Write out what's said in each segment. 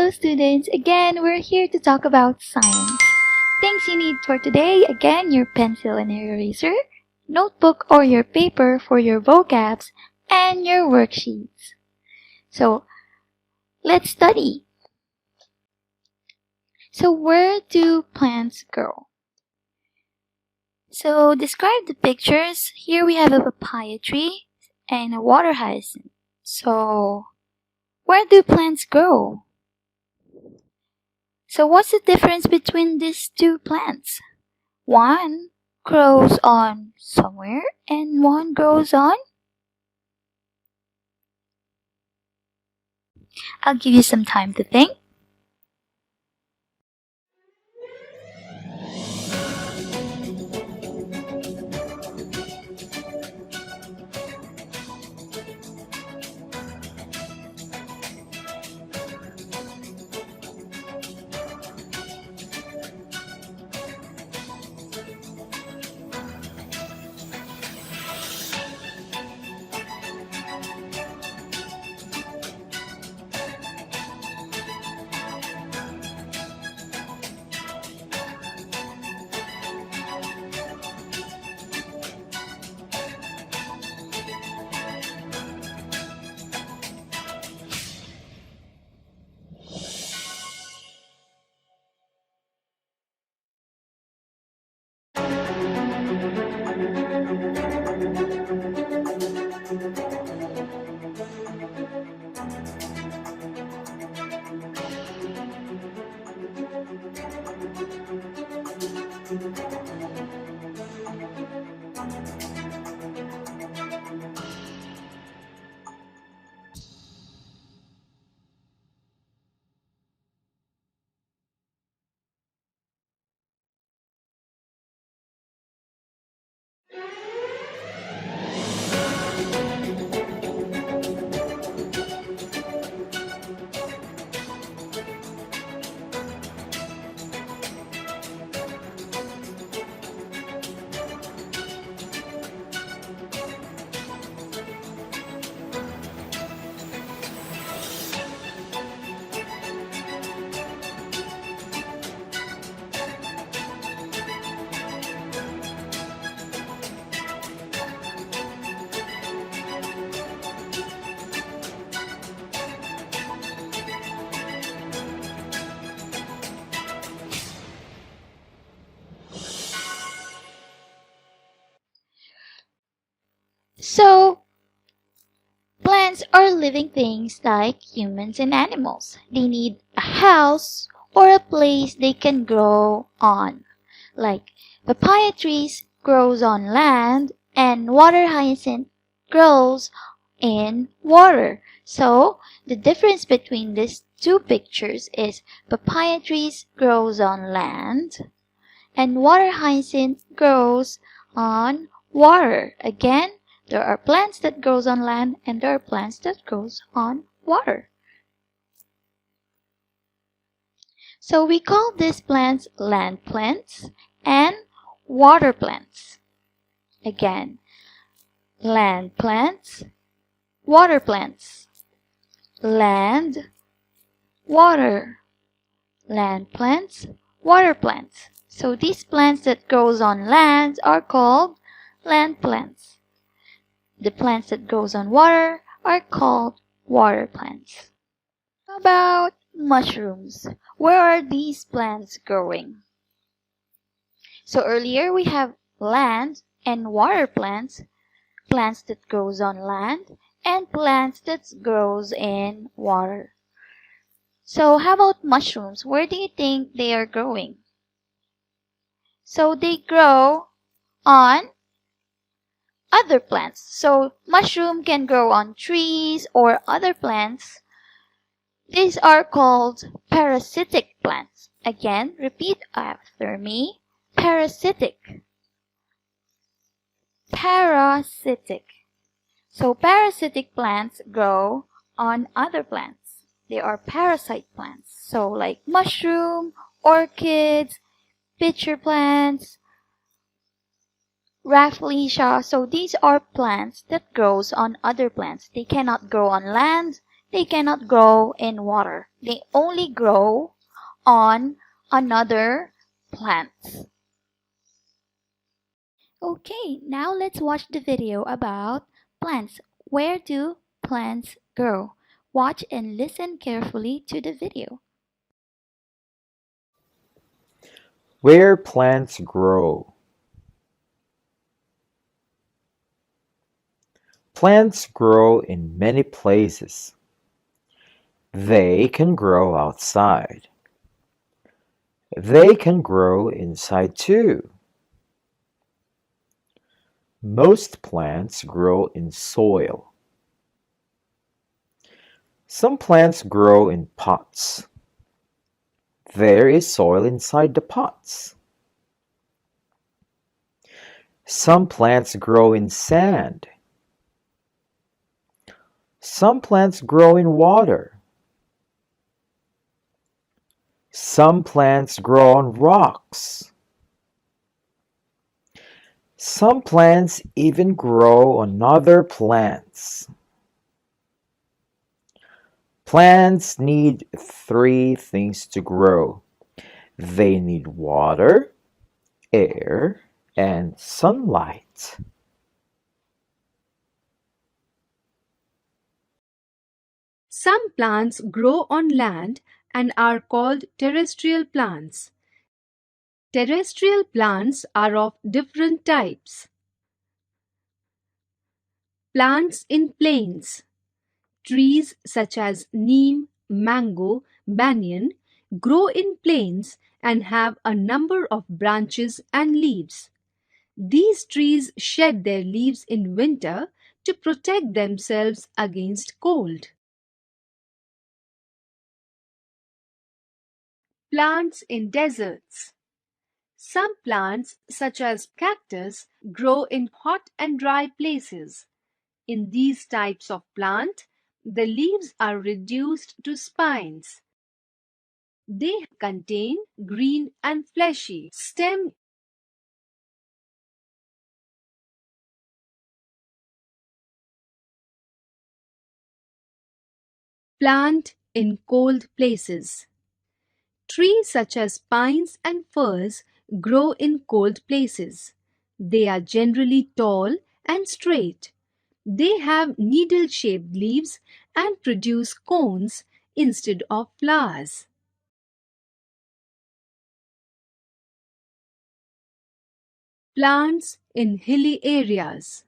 Hello students, again we're here to talk about science. Things you need for today, again your pencil and your eraser, notebook or your paper for your vocabs, and your worksheets. So, let's study. So where do plants grow? So describe the pictures. Here we have a papaya tree and a water hyacinth. So, where do plants grow? So what's the difference between these two plants? One grows on somewhere and one grows on? I'll give you some time to think. So, plants are living things like humans and animals. They need a house or a place they can grow on. Like papaya trees grows on land and water hyacinth grows in water. So, the difference between these two pictures is papaya trees grows on land and water hyacinth grows on water. Again, there are plants that grows on land and there are plants that grows on water. So we call these plants land plants and water plants. Again, land plants, water plants. Land, water. Land plants, water plants. So these plants that grows on land are called land plants. The plants that grows on water are called water plants. How about mushrooms? Where are these plants growing? So earlier we have land and water plants, plants that grows on land and plants that grows in water. So how about mushrooms? Where do you think they are growing? So they grow on other plants. So mushroom can grow on trees or other plants. These are called parasitic plants. Again, repeat after me. Parasitic. Parasitic. So parasitic plants grow on other plants. They are parasite plants. So like mushroom, orchids, pitcher plants, Rafflesia. So these are plants that grows on other plants. They cannot grow on land They cannot grow in water. They only grow on another plants. Okay, now let's watch the video about plants. Where do plants grow? Watch and listen carefully to the video. Where plants grow. Plants grow in many places. They can grow outside. They can grow inside too. Most plants grow in soil. Some plants grow in pots. There is soil inside the pots. Some plants grow in sand. Some plants grow in water. Some plants grow on rocks. Some plants even grow on other plants. Plants need three things to grow. They need water, air, and sunlight. Some plants grow on land and are called terrestrial plants. Terrestrial plants are of different types. Plants in plains. Trees such as neem, mango, banyan grow in plains and have a number of branches and leaves. These trees shed their leaves in winter to protect themselves against cold. Plants in deserts. Some plants, such as cactus, grow in hot and dry places. In these types of plant, the leaves are reduced to spines. They contain green and fleshy stem. Plant in cold places. Trees such as pines and firs grow in cold places. They are generally tall and straight. They have needle-shaped leaves and produce cones instead of flowers. Plants in hilly areas.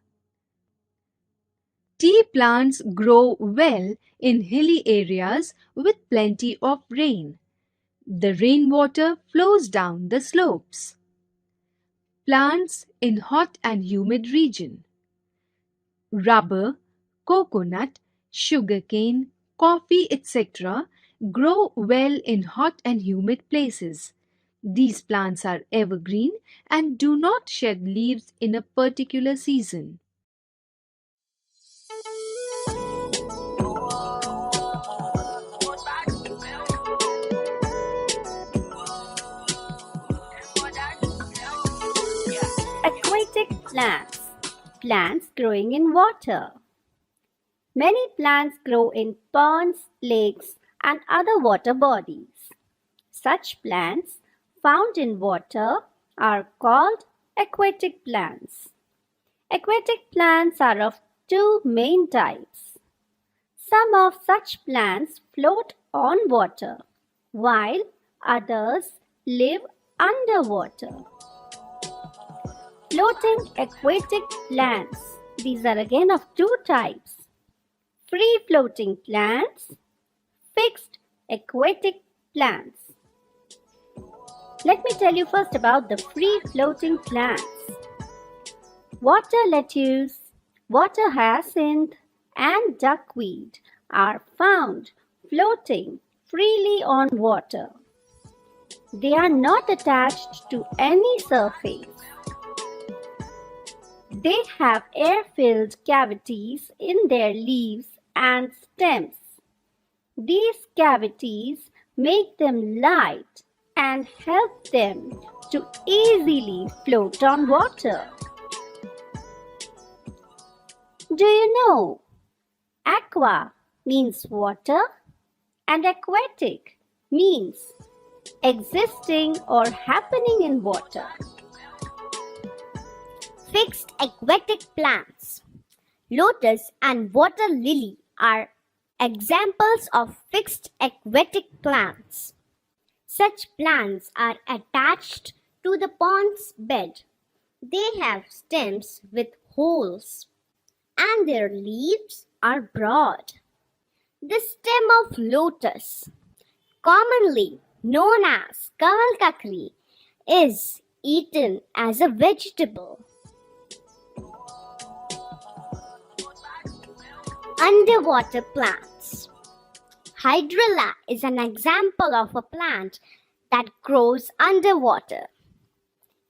Tea plants grow well in hilly areas with plenty of rain. The rainwater flows down the slopes. Plants in hot and humid region. Rubber, coconut, sugarcane, coffee, etc. grow well in hot and humid places. These plants are evergreen and do not shed leaves in a particular season. Aquatic plants. Plants growing in water. Many plants grow in ponds, lakes, and other water bodies. Such plants found in water are called aquatic plants. Aquatic plants are of two main types. Some of such plants float on water, while others live underwater. Floating aquatic plants. These are again of two types. Free floating plants, fixed aquatic plants. Let me tell you first about the free floating plants. Water lettuce, water hyacinth, and duckweed are found floating freely on water. They are not attached to any surface. They have air-filled cavities in their leaves and stems. These cavities make them light and help them to easily float on water. Do you know? Aqua means water, and aquatic means existing or happening in water. Fixed aquatic plants. Lotus and water lily are examples of fixed aquatic plants. Such plants are attached to the pond's bed. They have stems with holes and their leaves are broad. The stem of lotus, commonly known as kamal kakri, is eaten as a vegetable. Underwater plants. Hydrilla is an example of a plant that grows underwater.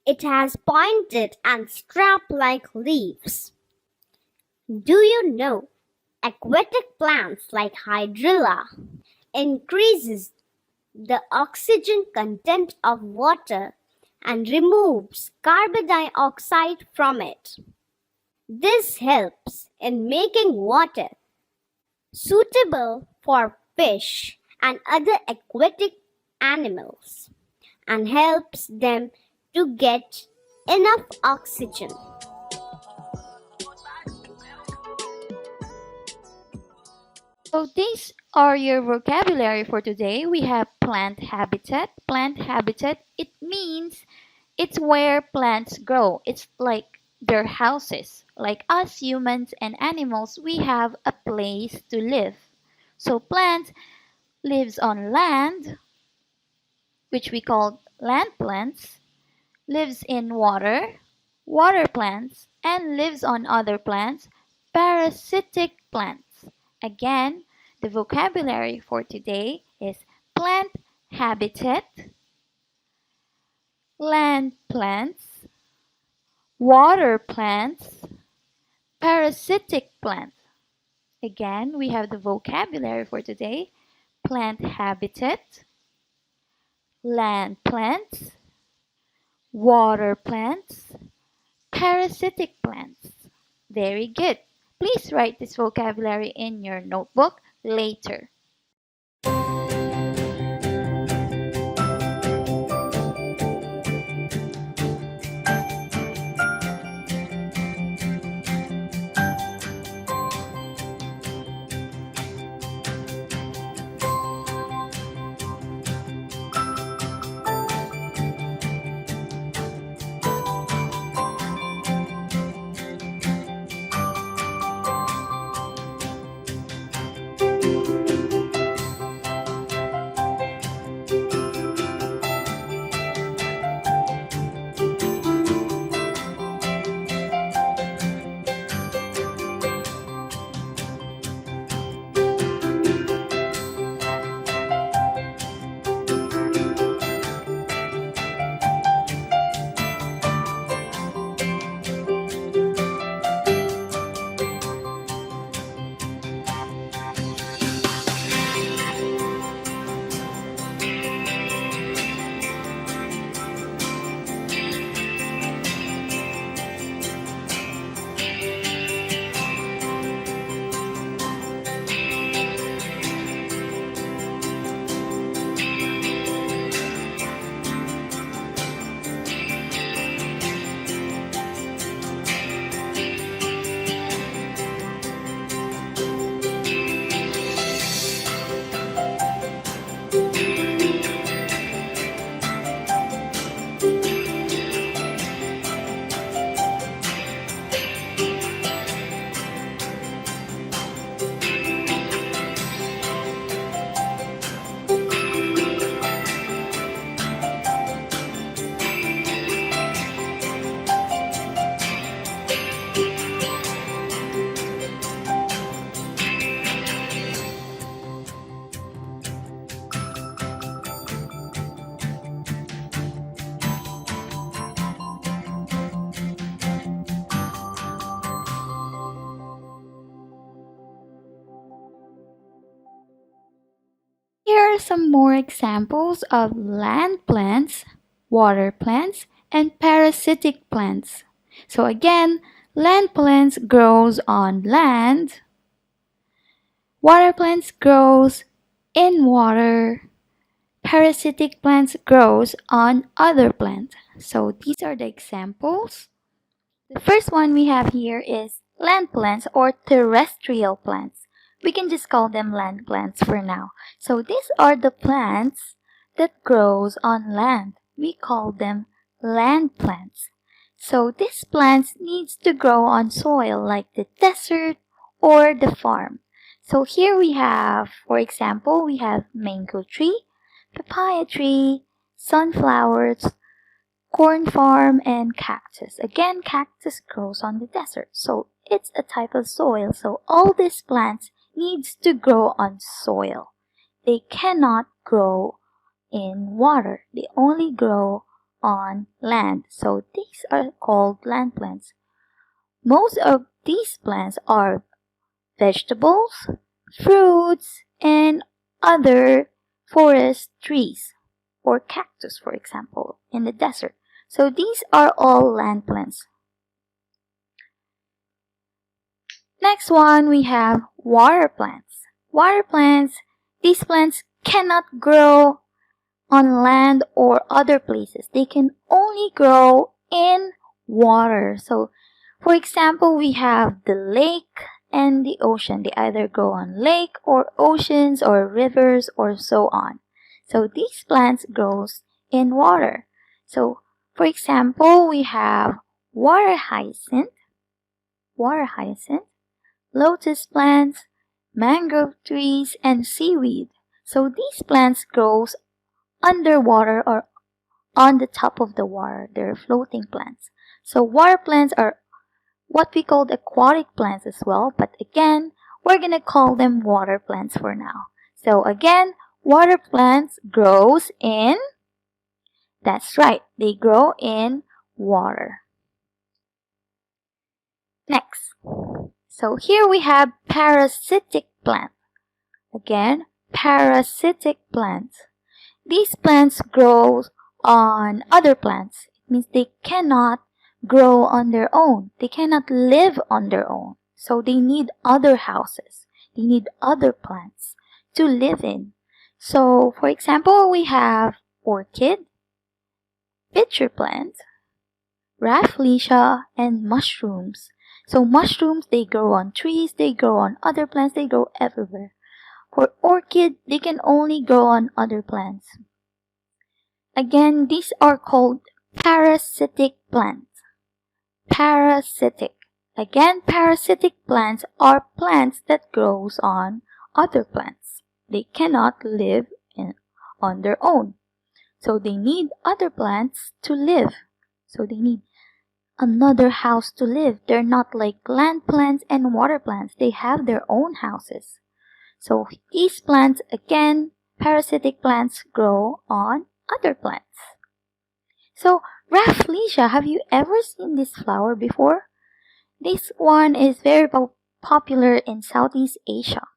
It has pointed and strap-like leaves. Do you know aquatic plants like hydrilla increases the oxygen content of water and removes carbon dioxide from it. This helps in making water suitable for fish and other aquatic animals and helps them to get enough oxygen. So these are your vocabulary for today. We have plant habitat. Plant habitat, it means it's where plants grow. It's like their houses. Like us humans and animals, we have a place to live. So plants lives on land, which we call land plants, lives in water, water plants, and lives on other plants, parasitic plants. Again, the vocabulary for today is plant habitat, land plants, water plants, parasitic plants. Again, we have the vocabulary for today: plant habitat, land plants, water plants, parasitic plants. Very good. Please write this vocabulary in your notebook later. Here are some more examples of land plants, water plants, and parasitic plants. So again, land plants grows on land. Water plants grows in water. Parasitic plants grows on other plants. So these are the examples. The first one we have here is land plants or terrestrial plants. We can just call them land plants for now. So these are the plants that grows on land. We call them land plants. So these plants needs to grow on soil like the desert or the farm. So here we have, for example, we have mango tree, papaya tree, sunflowers, corn farm, and cactus. Again, cactus grows on the desert, so it's a type of soil. So all these plants needs to grow on soil. They cannot grow in water. They only grow on land. So these are called land plants. Most of these plants are vegetables, fruits, and other forest trees or cactus, for example, in the desert. So these are all land plants. Next one, we have water plants. Water plants, these plants cannot grow on land or other places. They can only grow in water. So, for example, we have the lake and the ocean. They either grow on lake or oceans or rivers or so on. So these plants grows in water. So, for example, we have water hyacinth, lotus plants, mangrove trees, and seaweed. So these plants grows underwater or on the top of the water. They're floating plants. So water plants are what we call aquatic plants as well, but again, we're gonna call them water plants for now. So again, water plants grows in, that's right, they grow in water. Next, so here we have parasitic plants. Again, parasitic plants. These plants grow on other plants. It means they cannot grow on their own. They cannot live on their own. So they need other houses. They need other plants to live in. So, for example, we have orchid, pitcher plant, rafflesia, and mushrooms. So mushrooms, they grow on trees, they grow on other plants, they grow everywhere. For orchid, they can only grow on other plants. Again, these are called parasitic plants. Parasitic. Again, parasitic plants are plants that grows on other plants. They cannot live on their own. So they need other plants to live. So they need another house to live. They're not like land plants and water plants. They have their own houses. So these plants, again, parasitic plants grow on other plants. So rafflesia, have you ever seen this flower before? This one is very popular in Southeast Asia.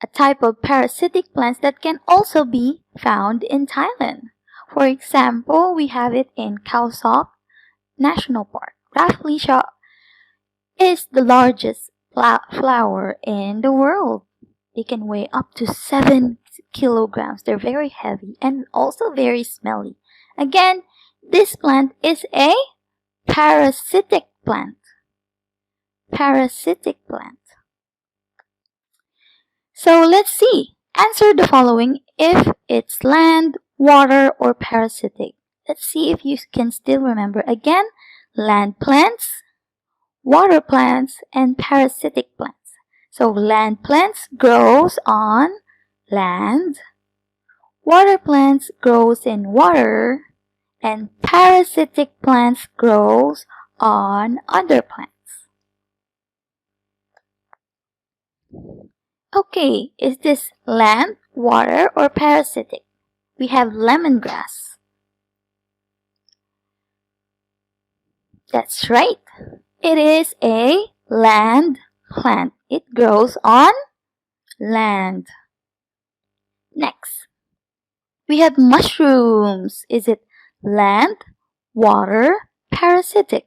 A type of parasitic plants that can also be found in Thailand. For example, we have it in Khao Sok National Park. Rafflesia is the largest flower in the world. They can weigh up to 7 kilograms. They're very heavy and also very smelly. Again, this plant is a parasitic plant. Parasitic plant. So let's see. Answer the following if it's land, water, or parasitic. Let's see if you can still remember. Again, land plants, water plants, and parasitic plants. So land plants grows on land, water plants grows in water, and parasitic plants grows on other plants. Okay, is this land, water, or parasitic? We have lemongrass. That's right. It is a land plant. It grows on land. Next, we have mushrooms. Is it land, water, parasitic?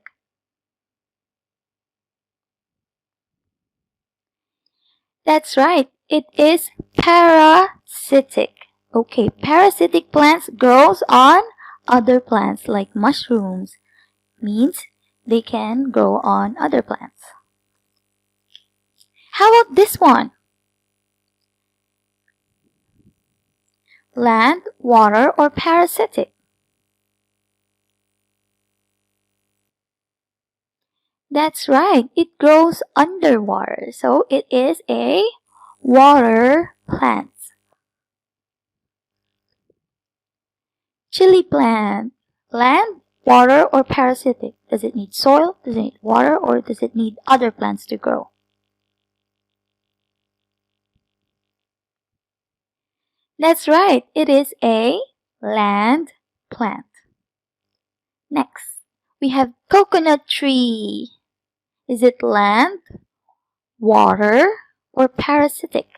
That's right. It is parasitic. Okay, parasitic plants grows on other plants like mushrooms. Means they can grow on other plants. How about this one? Land, water, or parasitic? That's right. It grows underwater. So it is a water plant. Chili plant. Land, water, or parasitic? Does it need soil? Does it need water? Or does it need other plants to grow? That's right. It is a land plant. Next, we have coconut tree. Is it land, water, or parasitic?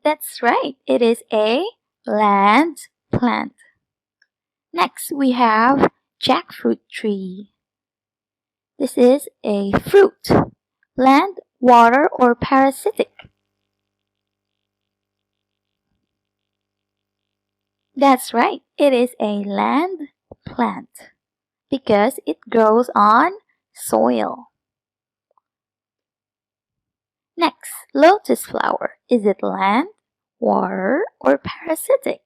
That's right. It is a land plant. Next, we have jackfruit tree. This is a fruit. Land, water, or parasitic? That's right. It is a land plant because it grows on soil. Next, lotus flower. Is it land, water, or parasitic?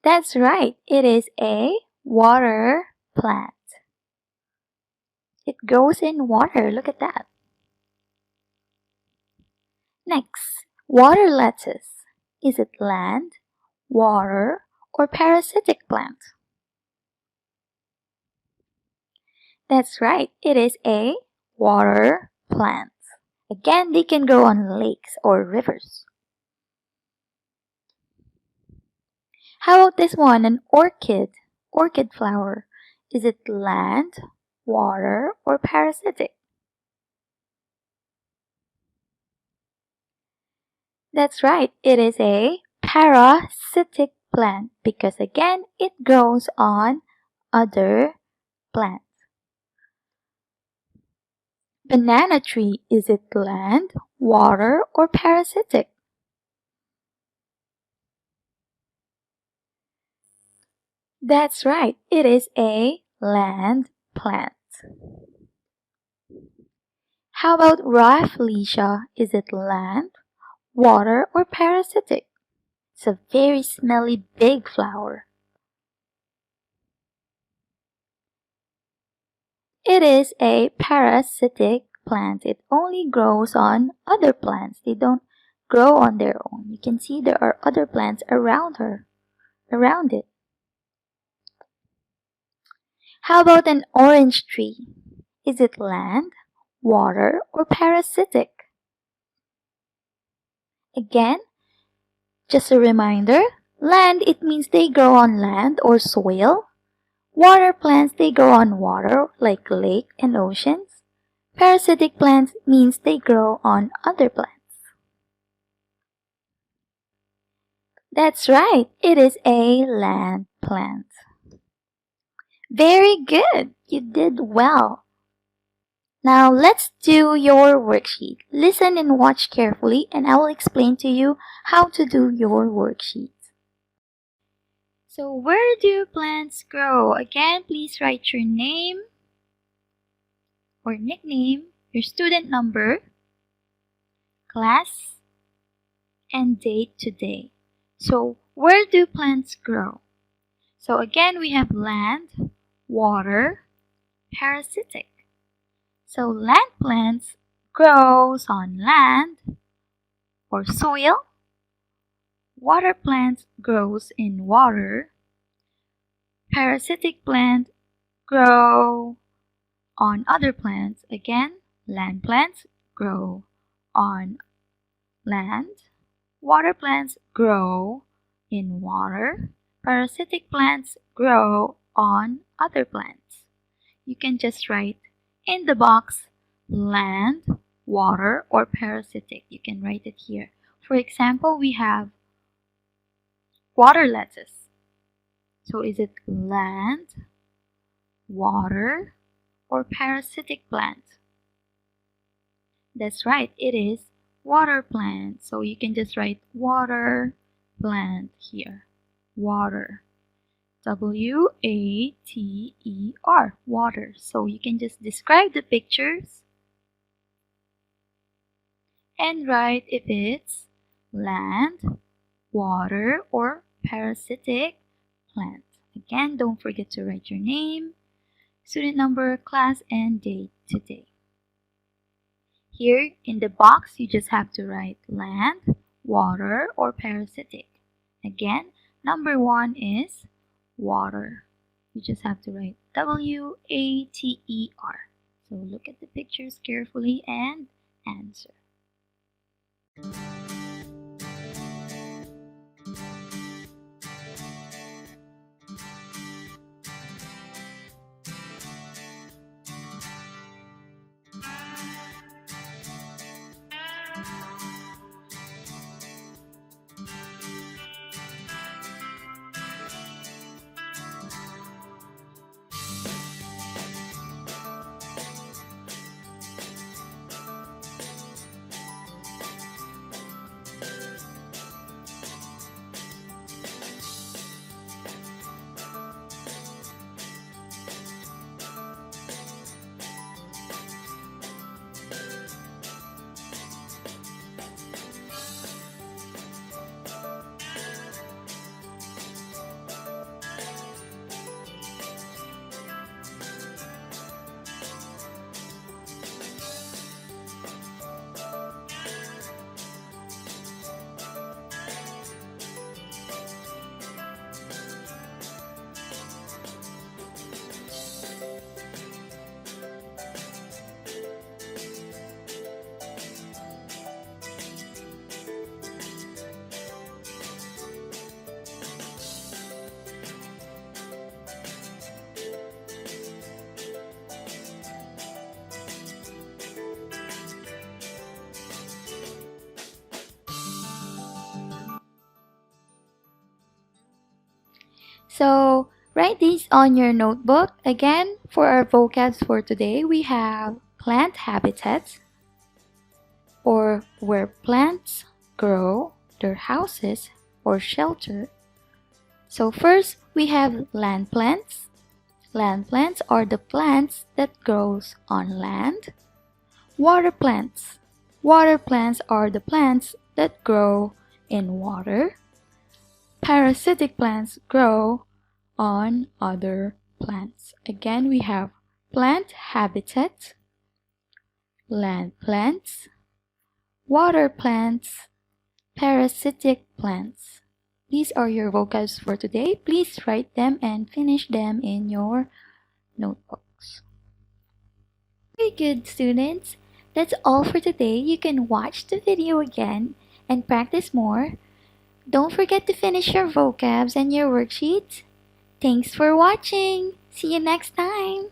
That's right. It is a water plant. It grows in water. Look at that. Next, water lettuce. Is it land, water, or parasitic plant? That's right. It is a water plant. Again, they can grow on lakes or rivers. How about this one? An orchid. Orchid flower. Is it land, water, or parasitic? That's right. It is a parasitic plant because again, it grows on other plants. Banana tree. Is it land, water, or parasitic? That's right. It is a land plant. How about Rafflesia? Is it land, water, or parasitic? It's a very smelly big flower. It is a parasitic plant. It only grows on other plants. They don't grow on their own. You can see there are other plants around it. How about an orange tree? Is it land, water, or parasitic? Again, just a reminder, land, it means they grow on land or soil. Water plants, they grow on water like lake and oceans. Parasitic plants means they grow on other plants. That's right, it is a land plant. Very good, you did well. Now let's do your worksheet. Listen and watch carefully and I will explain to you how to do your worksheet. So where do plants grow? Again, please write your name or nickname, your student number, class, and date today. So where do plants grow? So again, we have land, water, parasitic. So land plants grows on land or soil. Water plants grows in water. Parasitic plants grow on other plants. Again, land plants grow on land. Water plants grow in water. Parasitic plants grow on other plants. You can just write in the box land, water, or parasitic. You can write it here. For example, we have water lettuce. So is it land, water, or parasitic plant? That's right, it is water plant. So you can just write water plant here. Water. W-A-T-E-R. Water. So you can just describe the pictures and write if it's land, water, or parasitic plant. Again, don't forget to write your name, student number, class, and date today. Here in the box, you just have to write land, water, or parasitic. Again, number 1 is water. You just have to write W-A-T-E-R. So look at the pictures carefully and answer. So write these on your notebook. Again, for our vocabs for today, we have plant habitats, or where plants grow, their houses or shelter. So first, we have land plants. Land plants are the plants that grows on land. Water plants. Water plants are the plants that grow in water. Parasitic plants grow on other plants. Again, we have plant habitat, land plants, water plants, parasitic plants. These are your vocabs for today. Please write them and finish them in your notebooks. Very good, students. That's all for today. You can watch the video again and practice more. Don't forget to finish your vocabs and your worksheets. Thanks for watching. See you next time.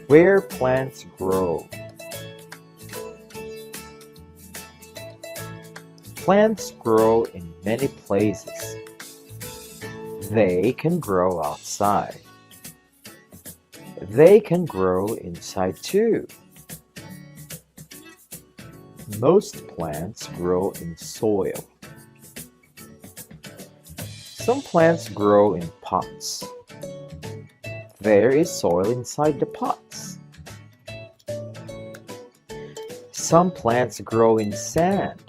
Where plants grow. Plants grow in many places. They can grow outside. They can grow inside too. Most plants grow in soil. Some plants grow in pots. There is soil inside the pots. Some plants grow in sand.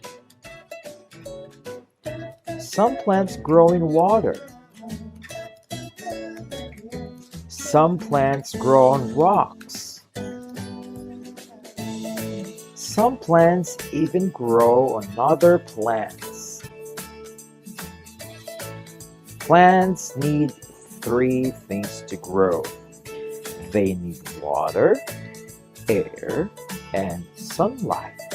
Some plants grow in water. Some plants grow on rocks. Some plants even grow on other plants. Plants need three things to grow. They need water, air, and sunlight.